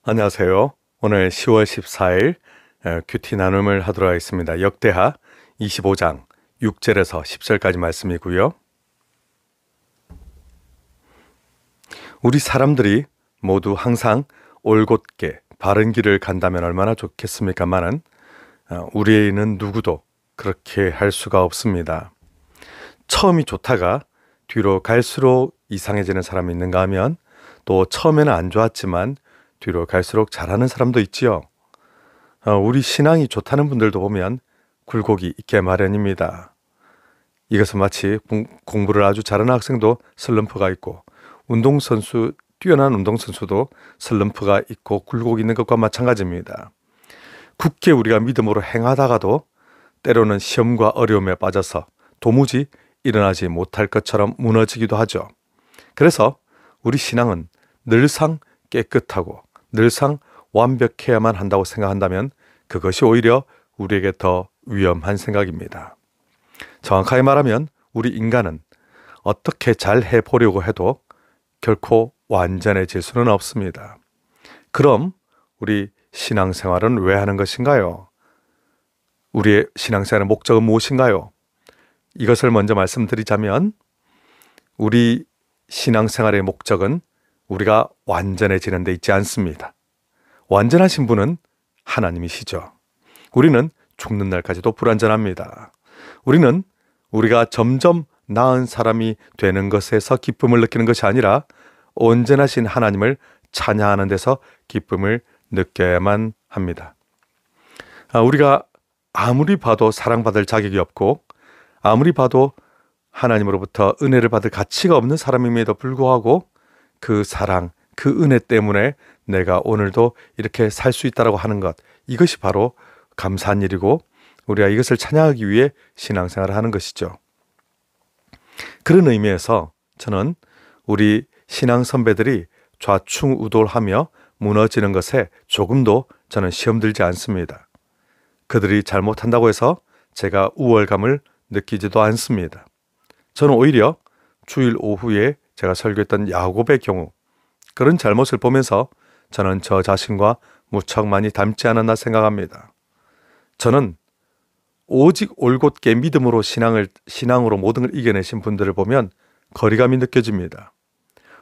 안녕하세요. 오늘 10월 14일 큐티 나눔을 하도록 하겠습니다. 역대하 25장 6절에서 10절까지 말씀이고요. 우리 사람들이 모두 항상 올곧게 바른 길을 간다면 얼마나 좋겠습니까마는 우리는 누구도 그렇게 할 수가 없습니다. 처음이 좋다가 뒤로 갈수록 이상해지는 사람이 있는가 하면 또 처음에는 안 좋았지만 뒤로 갈수록 잘하는 사람도 있지요. 우리 신앙이 좋다는 분들도 보면 굴곡이 있게 마련입니다. 이것은 마치 공부를 아주 잘하는 학생도 슬럼프가 있고 뛰어난 운동선수도 슬럼프가 있고 굴곡이 있는 것과 마찬가지입니다. 굳게 우리가 믿음으로 행하다가도 때로는 시험과 어려움에 빠져서 도무지 일어나지 못할 것처럼 무너지기도 하죠. 그래서 우리 신앙은 늘상 깨끗하고 늘상 완벽해야만 한다고 생각한다면 그것이 오히려 우리에게 더 위험한 생각입니다. 정확하게 말하면 우리 인간은 어떻게 잘 해보려고 해도 결코 완전해질 수는 없습니다. 그럼 우리 신앙생활은 왜 하는 것인가요? 우리의 신앙생활의 목적은 무엇인가요? 이것을 먼저 말씀드리자면 우리 신앙생활의 목적은 우리가 완전해지는 데 있지 않습니다. 완전하신 분은 하나님이시죠. 우리는 죽는 날까지도 불완전합니다. 우리는 우리가 점점 나은 사람이 되는 것에서 기쁨을 느끼는 것이 아니라 온전하신 하나님을 찬양하는 데서 기쁨을 느껴야만 합니다. 우리가 아무리 봐도 사랑받을 자격이 없고 아무리 봐도 하나님으로부터 은혜를 받을 가치가 없는 사람임에도 불구하고 그 사랑, 그 은혜 때문에 내가 오늘도 이렇게 살 수 있다고 하는 것, 이것이 바로 감사한 일이고 우리가 이것을 찬양하기 위해 신앙생활을 하는 것이죠. 그런 의미에서 저는 우리 신앙 선배들이 좌충우돌하며 무너지는 것에 조금도 저는 시험 들지 않습니다. 그들이 잘못한다고 해서 제가 우월감을 느끼지도 않습니다. 저는 오히려 주일 오후에 제가 설교했던 야곱의 경우 그런 잘못을 보면서 저는 저 자신과 무척 많이 닮지 않았나 생각합니다. 저는 오직 올곧게 믿음으로 신앙으로 모든 걸 이겨내신 분들을 보면 거리감이 느껴집니다.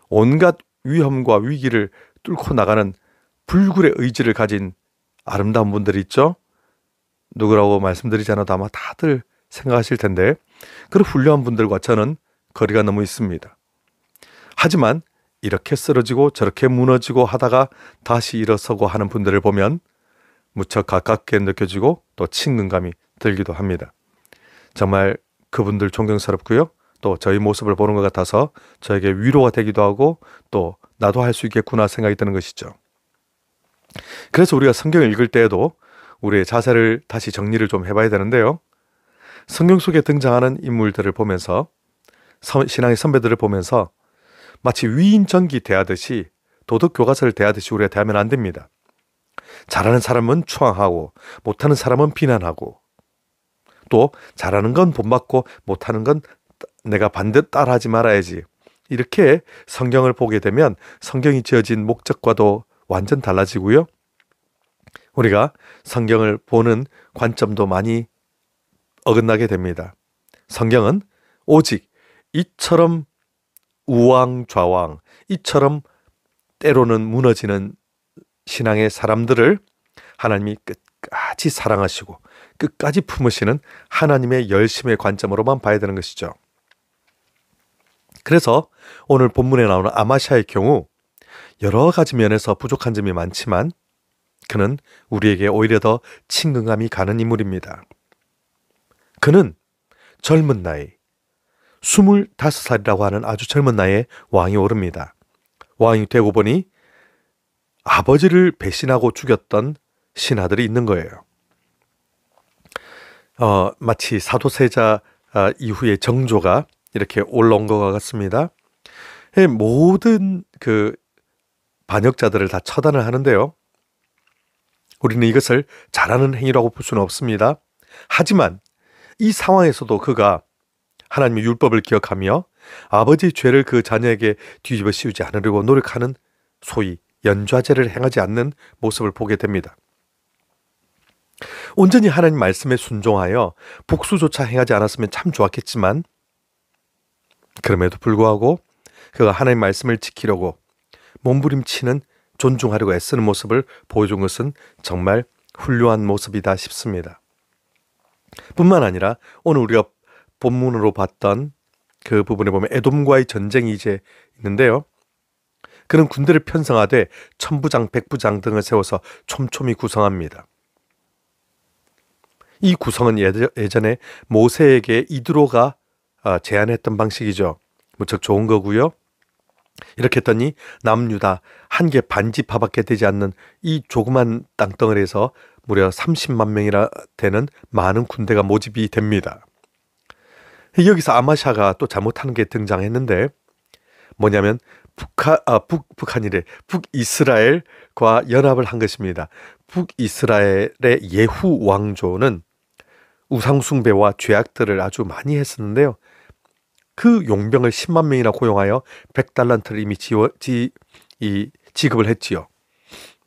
온갖 위험과 위기를 뚫고 나가는 불굴의 의지를 가진 아름다운 분들이 있죠. 누구라고 말씀드리지 않아도 아마 다들 생각하실 텐데 그런 훌륭한 분들과 저는 거리가 너무 있습니다. 하지만 이렇게 쓰러지고 저렇게 무너지고 하다가 다시 일어서고 하는 분들을 보면 무척 가깝게 느껴지고 또 친근감이 들기도 합니다. 정말 그분들 존경스럽고요. 또 저희 모습을 보는 것 같아서 저에게 위로가 되기도 하고 또 나도 할 수 있겠구나 생각이 드는 것이죠. 그래서 우리가 성경을 읽을 때에도 우리의 자세를 다시 정리를 좀 해봐야 되는데요. 성경 속에 등장하는 인물들을 보면서 신앙의 선배들을 보면서 마치 위인전기 대하듯이 도덕교과서를 대하듯이 우리가 대하면 안 됩니다. 잘하는 사람은 추앙하고 못하는 사람은 비난하고 또 잘하는 건 본받고 못하는 건 내가 반대 따라하지 말아야지. 이렇게 성경을 보게 되면 성경이 지어진 목적과도 완전 달라지고요. 우리가 성경을 보는 관점도 많이 어긋나게 됩니다. 성경은 오직 이처럼 우왕좌왕, 이처럼 때로는 무너지는 신앙의 사람들을 하나님이 끝까지 사랑하시고 끝까지 품으시는 하나님의 열심의 관점으로만 봐야 되는 것이죠. 그래서 오늘 본문에 나오는 아마샤의 경우 여러 가지 면에서 부족한 점이 많지만 그는 우리에게 오히려 더 친근감이 가는 인물입니다. 그는 젊은 나이 25살이라고 하는 아주 젊은 나이에 왕이 오릅니다. 왕이 되고 보니 아버지를 배신하고 죽였던 신하들이 있는 거예요. 마치 사도세자 이후에 정조가 이렇게 올라온 것 같습니다. 모든 그 반역자들을 다 처단을 하는데요. 우리는 이것을 잘하는 행위라고 볼 수는 없습니다. 하지만 이 상황에서도 그가 하나님의 율법을 기억하며 아버지의 죄를 그 자녀에게 뒤집어 씌우지 않으려고 노력하는 소위 연좌제를 행하지 않는 모습을 보게 됩니다. 온전히 하나님 말씀에 순종하여 복수조차 행하지 않았으면 참 좋았겠지만 그럼에도 불구하고 그가 하나님 말씀을 지키려고 몸부림치는 존중하려고 애쓰는 모습을 보여준 것은 정말 훌륭한 모습이다 싶습니다. 뿐만 아니라 오늘 우리가 본문으로 봤던 그 부분에 보면 에돔과의 전쟁이 이제 있는데요. 그는 군대를 편성하되 천부장, 백부장 등을 세워서 촘촘히 구성합니다. 이 구성은 예전에 모세에게 이드로가 제안했던 방식이죠. 무척 좋은 거고요. 이렇게 했더니 남유다 한 개 반지파밖에 되지 않는 이 조그만 땅덩어리에서 무려 30만 명이나 되는 많은 군대가 모집이 됩니다. 여기서 아마샤가 또 잘못하는 게 등장했는데 뭐냐면 북이스라엘과 연합을 한 것입니다. 북이스라엘의 예후 왕조는 우상숭배와 죄악들을 아주 많이 했었는데요. 그 용병을 10만 명이나 고용하여 100달란트를 이미 지급을 했지요.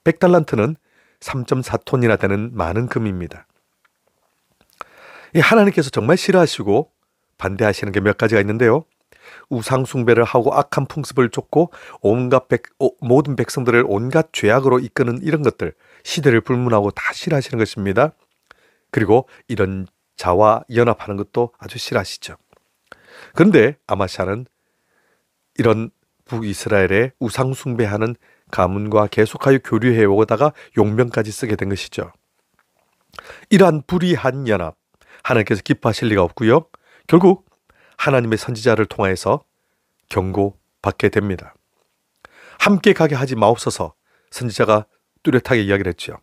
100달란트는 3.4톤이나 되는 많은 금입니다. 하나님께서 정말 싫어하시고 반대하시는 게 몇 가지가 있는데요. 우상숭배를 하고 악한 풍습을 쫓고 모든 백성들을 온갖 죄악으로 이끄는 이런 것들, 시대를 불문하고 다 싫어하시는 것입니다. 그리고 이런 자와 연합하는 것도 아주 싫어하시죠. 그런데 아마샤는 이런 북이스라엘의 우상숭배하는 가문과 계속하여 교류해 오다가 용병까지 쓰게 된 것이죠. 이러한 불의한 연합, 하나님께서 기뻐하실 리가 없고요. 결국 하나님의 선지자를 통하여서 경고받게 됩니다. 함께 가게 하지 마옵소서. 선지자가 뚜렷하게 이야기를 했죠.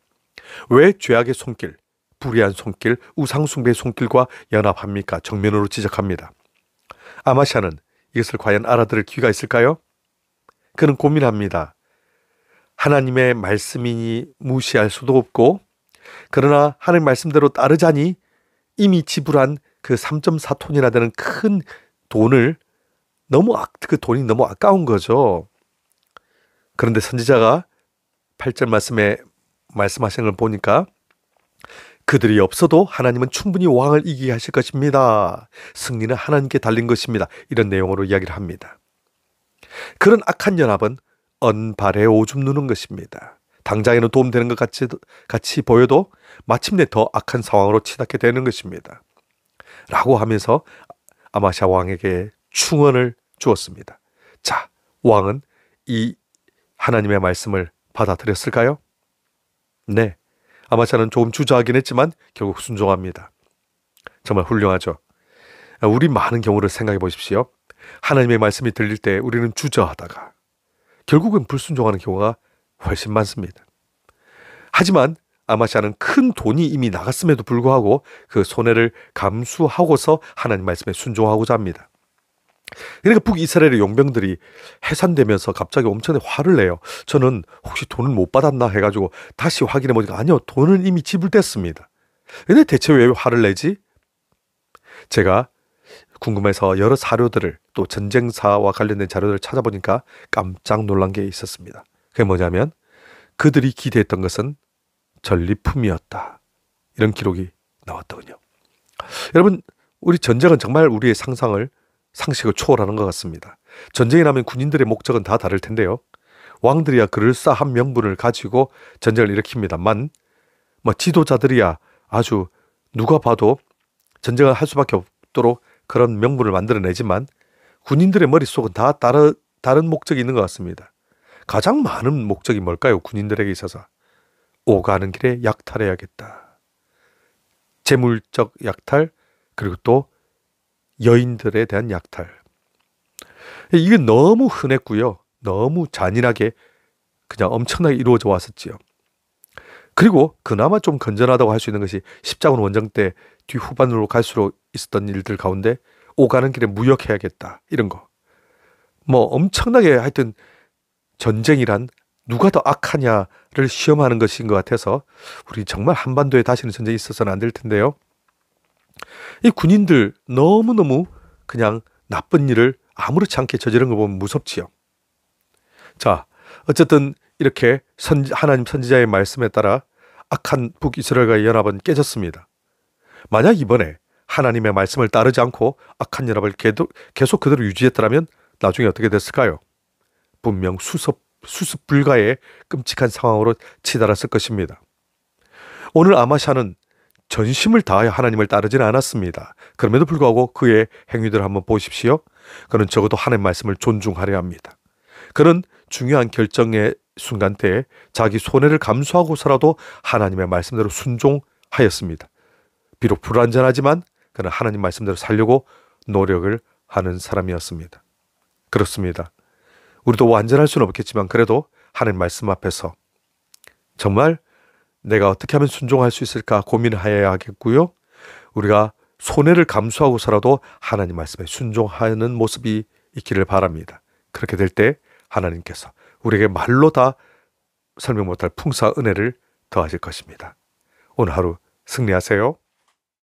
왜 죄악의 손길, 불의한 손길, 우상숭배의 손길과 연합합니까? 정면으로 지적합니다. 아마샤는 이것을 과연 알아들을 기회가 있을까요? 그는 고민합니다. 하나님의 말씀이니 무시할 수도 없고, 그러나 하나님 말씀대로 따르자니 이미 지불한 그 3.4톤이나 되는 큰 돈을 그 돈이 너무 아까운 거죠. 그런데 선지자가 8절 말씀에 말씀하신 걸 보니까 그들이 없어도 하나님은 충분히 왕을 이기게 하실 것입니다. 승리는 하나님께 달린 것입니다. 이런 내용으로 이야기를 합니다. 그런 악한 연합은 언발에 오줌 누는 것입니다. 당장에는 도움되는 것 같이 보여도 마침내 더 악한 상황으로 치닫게 되는 것입니다. 라고 하면서 아마샤 왕에게 충언을 주었습니다. 자, 왕은 이 하나님의 말씀을 받아들였을까요? 네. 아마샤는 조금 주저하긴 했지만 결국 순종합니다. 정말 훌륭하죠. 우리 많은 경우를 생각해 보십시오. 하나님의 말씀이 들릴 때 우리는 주저하다가 결국은 불순종하는 경우가 훨씬 많습니다. 하지만 아마샤는 큰 돈이 이미 나갔음에도 불구하고 그 손해를 감수하고서 하나님 말씀에 순종하고자 합니다. 그러니까 북이스라엘의 용병들이 해산되면서 갑자기 엄청나게 화를 내요. 저는 혹시 돈을 못 받았나 해가지고 다시 확인해 보니까 아니요, 돈은 이미 지불됐습니다. 근데 대체 왜 화를 내지? 제가 궁금해서 여러 사료들을, 또 전쟁사와 관련된 자료들을 찾아보니까 깜짝 놀란 게 있었습니다. 그게 뭐냐면 그들이 기대했던 것은 전리품이었다. 이런 기록이 나왔더군요. 여러분, 우리 전쟁은 정말 우리의 상식을 초월하는 것 같습니다. 전쟁이 나면 군인들의 목적은 다 다를 텐데요. 왕들이야 그럴싸한 명분을 가지고 전쟁을 일으킵니다만, 지도자들이야 아주 누가 봐도 전쟁을 할 수밖에 없도록 그런 명분을 만들어내지만 군인들의 머릿속은 다 다른 목적이 있는 것 같습니다. 가장 많은 목적이 뭘까요? 군인들에게 있어서 오가는 길에 약탈해야겠다. 재물적 약탈, 그리고 또 여인들에 대한 약탈. 이게 너무 흔했고요. 너무 잔인하게 그냥 엄청나게 이루어져 왔었지요. 그리고 그나마 좀 건전하다고 할 수 있는 것이 십자군 원정 때 뒤후반으로 갈수록 있었던 일들 가운데 오가는 길에 무역해야겠다. 이런 거. 엄청나게 하여튼 전쟁이란 누가 더 악하냐를 시험하는 것인 것 같아서 우리 정말 한반도에 다시는 전쟁이 있어서는 안 될 텐데요. 이 군인들 너무너무 그냥 나쁜 일을 아무렇지 않게 저지른 걸 보면 무섭지요. 자, 어쨌든 이렇게 하나님 선지자의 말씀에 따라 악한 북이스라엘과의 연합은 깨졌습니다. 만약 이번에 하나님의 말씀을 따르지 않고 악한 연합을 계속 그대로 유지했더라면 나중에 어떻게 됐을까요? 분명 수습 불가의 끔찍한 상황으로 치달았을 것입니다. 오늘 아마샤는 전심을 다하여 하나님을 따르지는 않았습니다. 그럼에도 불구하고 그의 행위들을 한번 보십시오. 그는 적어도 하나님의 말씀을 존중하려 합니다. 그는 중요한 결정의 순간 때에 자기 손해를 감수하고서라도 하나님의 말씀대로 순종하였습니다. 비록 불완전하지만 그는 하나님 말씀대로 살려고 노력을 하는 사람이었습니다. 그렇습니다. 우리도 완전할 수는 없겠지만 그래도 하나님 말씀 앞에서 정말 내가 어떻게 하면 순종할 수 있을까 고민하여야 하겠고요. 우리가 손해를 감수하고서라도 하나님 말씀에 순종하는 모습이 있기를 바랍니다. 그렇게 될 때 하나님께서 우리에게 말로 다 설명 못할 풍성한 은혜를 더하실 것입니다. 오늘 하루 승리하세요.